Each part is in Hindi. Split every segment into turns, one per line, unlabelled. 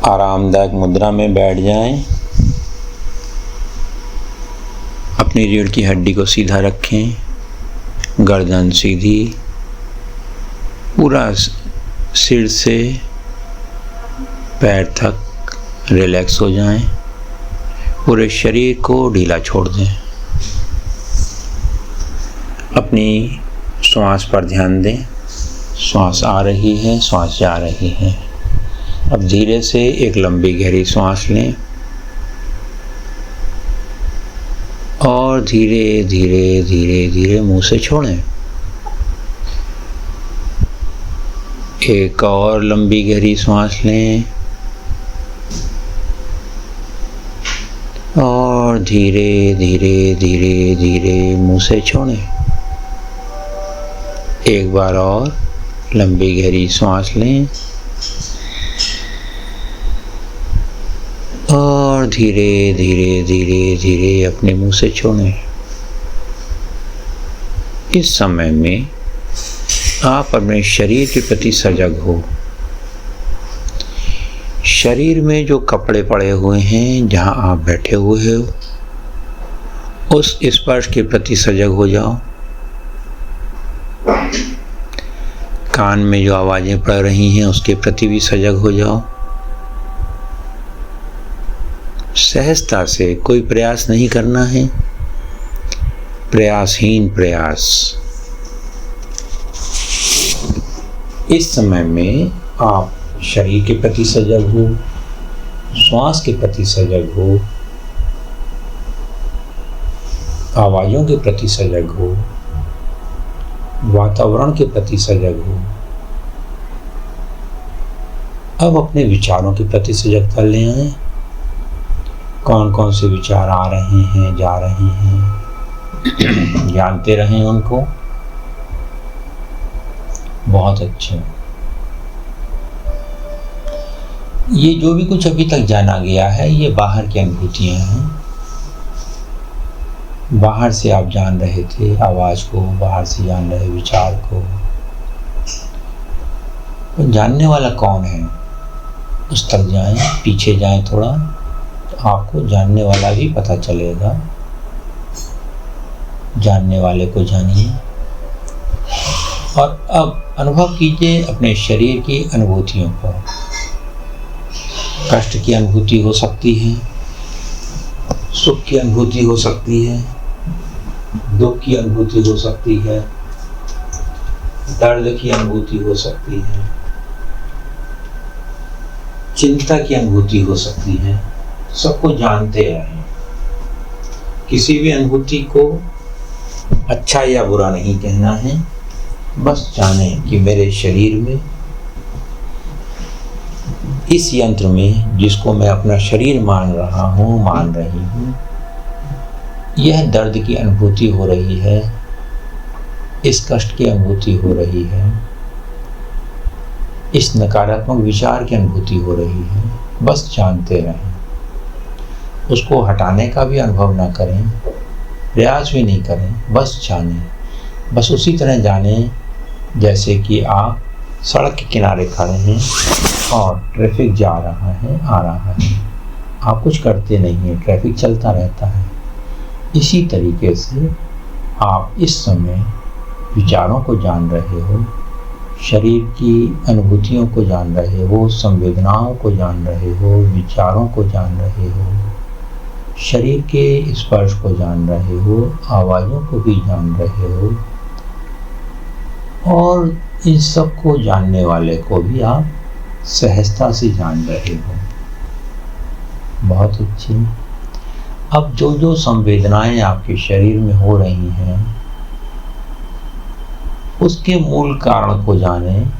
आरामदायक मुद्रा में बैठ जाएं। अपनी रीढ़ की हड्डी को सीधा रखें, गर्दन सीधी, पूरा सिर से पैर तक रिलैक्स हो जाएं। पूरे शरीर को ढीला छोड़ दें। अपनी श्वास पर ध्यान दें। श्वास आ रही है, श्वास जा रही है। अब धीरे से एक लंबी गहरी श्वास लें और धीरे धीरे धीरे धीरे मुंह से छोड़ें। एक और लंबी गहरी श्वास लें और धीरे धीरे धीरे धीरे मुंह से छोड़ें। एक बार और लंबी गहरी श्वास लें और धीरे धीरे धीरे धीरे अपने मुंह से छोड़ें। इस समय में आप अपने शरीर के प्रति सजग हो। शरीर में जो कपड़े पड़े हुए हैं, जहां आप बैठे हुए हो, उस स्पर्श के प्रति सजग हो जाओ। कान में जो आवाजें पड़ रही हैं, उसके प्रति भी सजग हो जाओ। सहजता से, कोई प्रयास नहीं करना है, प्रयासहीन प्रयास। इस समय में आप शरीर के प्रति सजग हो, श्वास के प्रति सजग हो, आवाजों के प्रति सजग हो, वातावरण के प्रति सजग हो। अब अपने विचारों के प्रति सजगता ले आए। कौन कौन से विचार आ रहे हैं, जा रहे हैं, जानते रहें उनको। बहुत अच्छा। ये जो भी कुछ अभी तक जाना गया है, ये बाहर की अनुभूतियां हैं। बाहर से आप जान रहे थे आवाज को, बाहर से जान रहे विचार को। तो जानने वाला कौन है, उस तक जाएं, पीछे जाएं थोड़ा, तो आपको जानने वाला भी पता चलेगा। जानने वाले को जानिए और अब अनुभव कीजिए अपने शरीर की अनुभूतियों को। कष्ट की अनुभूति हो सकती है, सुख की अनुभूति हो सकती है, दुख की अनुभूति हो सकती है, दर्द की अनुभूति हो सकती है, चिंता की अनुभूति हो सकती है। सबको जानते रहें। किसी भी अनुभूति को अच्छा या बुरा नहीं कहना है, बस जानें कि मेरे शरीर में, इस यंत्र में जिसको मैं अपना शरीर मान रहा हूँ, मान रही हूँ, यह दर्द की अनुभूति हो रही है, इस कष्ट की अनुभूति हो रही है, इस नकारात्मक विचार की अनुभूति हो रही है। बस जानते रहें। उसको हटाने का भी अनुभव ना करें, प्रयास भी नहीं करें, बस जानें। बस उसी तरह जानें जैसे कि आप सड़क के किनारे खड़े हैं और ट्रैफिक जा रहा है, आ रहा है। आप कुछ करते नहीं हैं, ट्रैफिक चलता रहता है। इसी तरीके से आप इस समय विचारों को जान रहे हो, शरीर की अनुभूतियों को जान रहे हो, संवेदनाओं को जान रहे हो, विचारों को जान रहे हो, शरीर के स्पर्श को जान रहे हो, आवाज़ों को भी जान रहे हो और इन सब को जानने वाले को भी आप सहजता से जान रहे हो। बहुत अच्छी। अब जो जो संवेदनाएं आपके शरीर में हो रही हैं, उसके मूल कारण को जानें।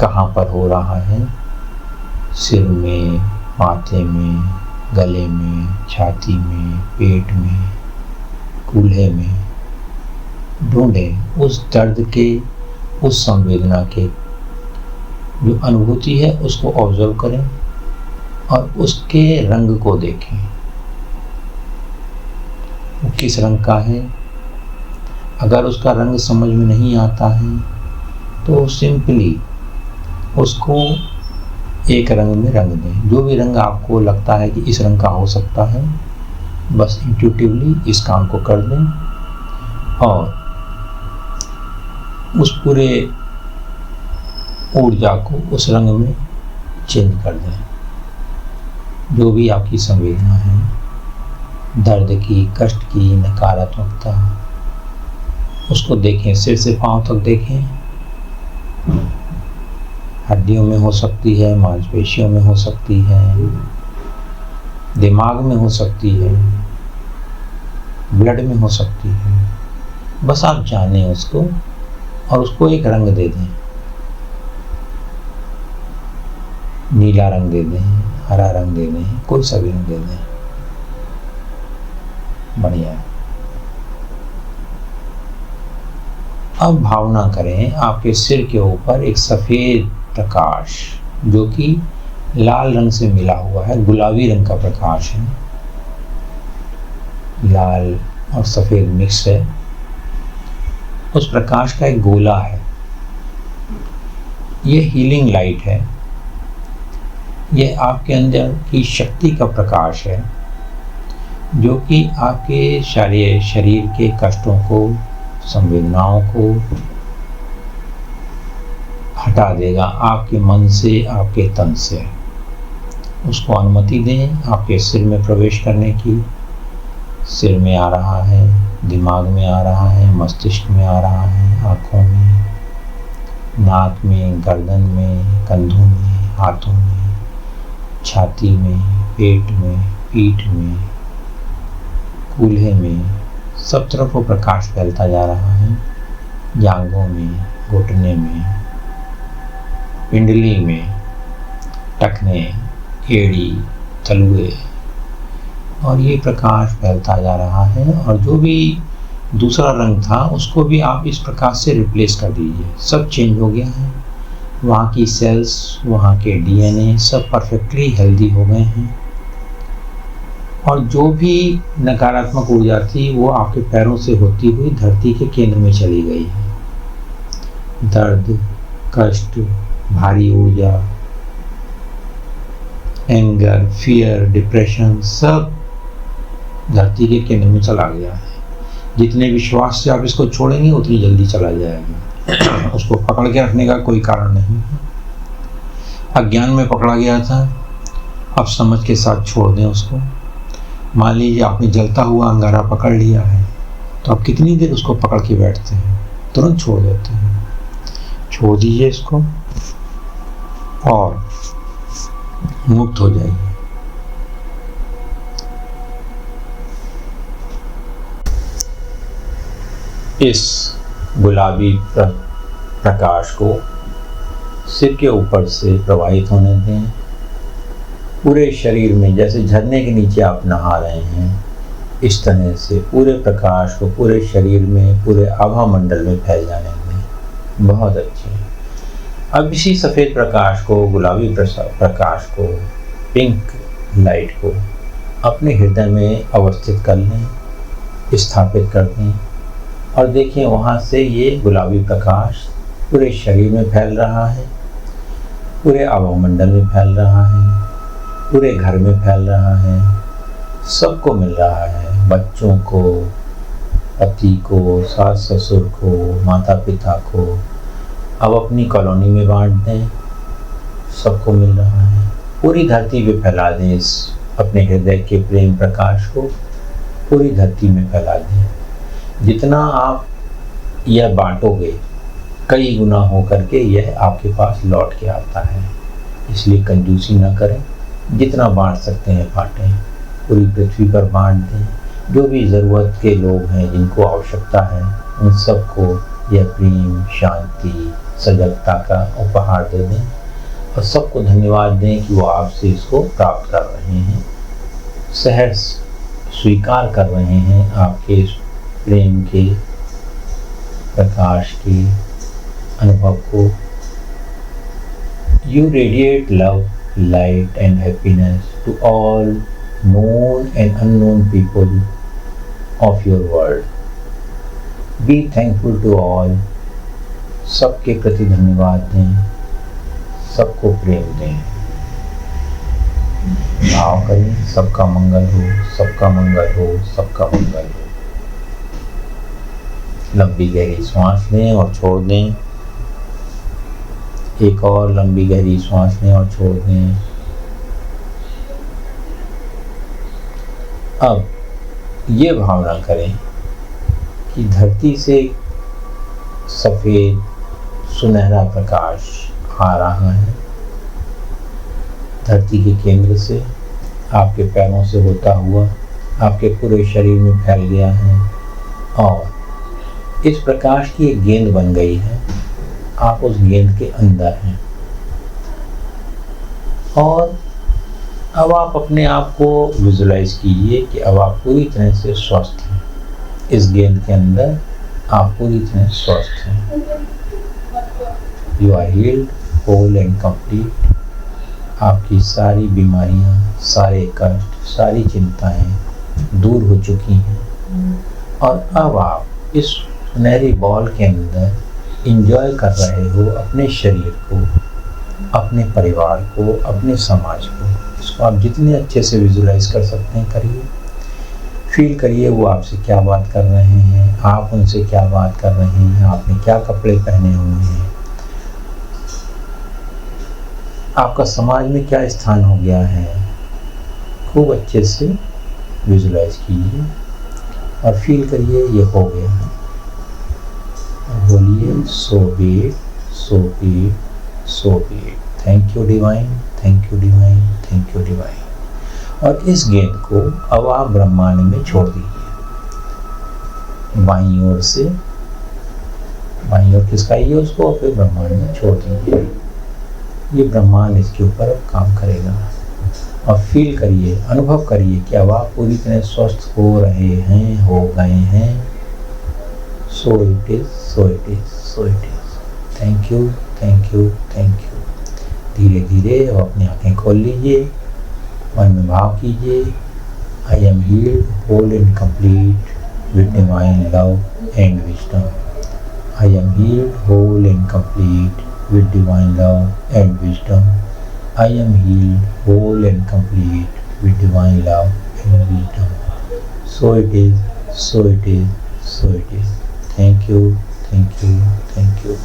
कहाँ पर हो रहा है, सिर में, माथे में, गले में, छाती में, पेट में, कूल्हे में। ढूंढें उस दर्द के, उस संवेदना के जो अनुभूति है, उसको ऑब्जर्व करें और उसके रंग को देखें। वो किस रंग का है। अगर उसका रंग समझ में नहीं आता है तो सिंपली उसको एक रंग में रंग दें। जो भी रंग आपको लगता है कि इस रंग का हो सकता है, बस इंट्यूटिवली इस काम को कर दें और उस पूरे ऊर्जा को उस रंग में चेंज कर दें। जो भी आपकी संवेदना है, दर्द की, कष्ट की, नकारात्मकता, उसको देखें। सिर से पांव तक देखें। हड्डियों में हो सकती है, मांसपेशियों में हो सकती है, दिमाग में हो सकती है, ब्लड में हो सकती है। बस आप जानें उसको और उसको एक रंग दे दें। नीला रंग दे दें, हरा रंग दे दें, कोई सा भी रंग दे दें। बढ़िया। अब भावना करें आपके सिर के ऊपर एक सफेद प्रकाश, जो कि लाल रंग से मिला हुआ है, गुलाबी रंग का प्रकाश है, लाल और सफेद मिक्स है। उस प्रकाश का एक गोला है। ये हीलिंग लाइट है। ये आपके अंदर की शक्ति का प्रकाश है, जो कि आपके शरीर के कष्टों को, संवेदनाओं को हटा देगा आपके मन से, आपके तन से। उसको अनुमति दें आपके सिर में प्रवेश करने की। सिर में आ रहा है, दिमाग में आ रहा है, मस्तिष्क में आ रहा है, आँखों में, नाक में, गर्दन में, कंधों में, हाथों में, छाती में, पेट में, पीठ में, कूल्हे में, सब तरफ वो प्रकाश फैलता जा रहा है। जांघों में, घुटने में, पिंडली में, टखने, एड़ी, तलुए, और ये प्रकाश फैलता जा रहा है। और जो भी दूसरा रंग था उसको भी आप इस प्रकाश से रिप्लेस कर दीजिए। सब चेंज हो गया है। वहाँ की सेल्स, वहाँ के डीएनए सब परफेक्टली हेल्दी हो गए हैं। और जो भी नकारात्मक ऊर्जा थी वो आपके पैरों से होती हुई धरती के केंद्र में चली गई है। दर्द, कष्ट, भारी ऊर्जा, एंगर, फियर, डिप्रेशन सब धरती के केंद्र में चला गया है। जितने विश्वास से आप इसको छोड़ेंगे उतनी जल्दी चला जाएगा। उसको पकड़ के रखने का कोई कारण नहीं है। अज्ञान में पकड़ा गया था, अब समझ के साथ छोड़ दें उसको। मान लीजिए आपने जलता हुआ अंगारा पकड़ लिया है, तो आप कितनी देर उसको पकड़ के बैठते हैं? तुरंत छोड़ देते हैं। छोड़ दीजिए इसको और मुक्त हो जाइए। इस गुलाबी प्रकाश को सिर के ऊपर से प्रवाहित होने दें। पूरे शरीर में, जैसे झरने के नीचे आप नहा रहे हैं, इस तरह से पूरे प्रकाश को पूरे शरीर में, पूरे आभा मंडल में फैल जाने दें। बहुत अच्छे। अब इसी सफ़ेद प्रकाश को, गुलाबी प्रकाश को, पिंक लाइट को अपने हृदय में अवस्थित कर लें, स्थापित कर दें और देखिए वहाँ से ये गुलाबी प्रकाश पूरे शरीर में फैल रहा है, पूरे आभामंडल में फैल रहा है, पूरे घर में फैल रहा है, सबको मिल रहा है। बच्चों को, पति को, सास ससुर को, माता पिता को। अब अपनी कॉलोनी में बांट दें, सबको मिल रहा है। पूरी धरती पे फैला दें इस अपने हृदय के प्रेम प्रकाश को, पूरी धरती में फैला दें। जितना आप यह बांटोगे कई गुना हो करके यह आपके पास लौट के आता है। इसलिए कंजूसी ना करें, जितना बांट सकते हैं बांटें। पूरी पृथ्वी पर बांट दें। जो भी ज़रूरत के लोग हैं, जिनको आवश्यकता है, उन सबको यह प्रेम, शांति, सजगता का उपहार दे दें और सबको धन्यवाद दें कि वो आपसे इसको प्राप्त कर रहे हैं, सहर्ष स्वीकार कर रहे हैं आपके इस प्रेम के, प्रकाश के अनुभव को। You radiate love, light and happiness to all known and unknown people of your world. Be thankful to all. सबके प्रति धन्यवाद दें, सबको प्रेम दें। भाव करें सबका मंगल हो, सबका मंगल हो, सबका मंगल हो। लंबी गहरी सांस लें और छोड़ दें। एक और लंबी गहरी सांस लें और छोड़ दें। अब ये भावना करें कि धरती से सफेद सुनहरा प्रकाश आ रहा है। धरती के केंद्र से आपके पैरों से होता हुआ आपके पूरे शरीर में फैल गया है और इस प्रकाश की एक गेंद बन गई है। आप उस गेंद के अंदर हैं और अब आप अपने आप को विजुलाइज कीजिए कि अब आप पूरी तरह से स्वस्थ हैं। इस गेंद के अंदर आप पूरी तरह स्वस्थ हैं। You are healed, whole and complete. आपकी सारी बीमारियां, सारे कष्ट, सारी चिंताएं दूर हो चुकी हैं और अब आप इस सुनहरी बॉल के अंदर एंजॉय कर रहे हो अपने शरीर को, अपने परिवार को, अपने समाज को। इसको आप जितने अच्छे से विजुलाइज कर सकते हैं करिए। फील करिए वो आपसे क्या बात कर रहे हैं, आप उनसे क्या बात कर रहे हैं, आपने क्या कपड़े पहने हुए हैं, आपका समाज में क्या स्थान हो गया है। खूब अच्छे से विजुलाइज कीजिए और फील करिए ये हो गया है। और बोलिए so be it, so be it, so be it. Thank you divine, thank you divine, thank you divine. और इस गेंद को अब आप ब्रह्मांड में छोड़ दीजिए। बाईं ओर से, बाईं ओर खिसकाइए उसको और फिर ब्रह्मांड में छोड़ दीजिए। ये ब्रह्मांड इसके ऊपर अब काम करेगा और फील करिए, अनुभव करिए कि अब आप पूरी तरह स्वस्थ हो रहे हैं, हो गए हैं। So it is, so it is, so it is. Thank you, thank you, thank you. धीरे धीरे और अपनी आंखें खोल लीजिए। मन में भाव कीजिए, I am healed, whole and complete with divine love and wisdom. I am healed, whole and complete with divine love and wisdom. I am healed, whole and complete with divine love and wisdom. So it is, so it is, so it is. Thank you, thank you, thank you.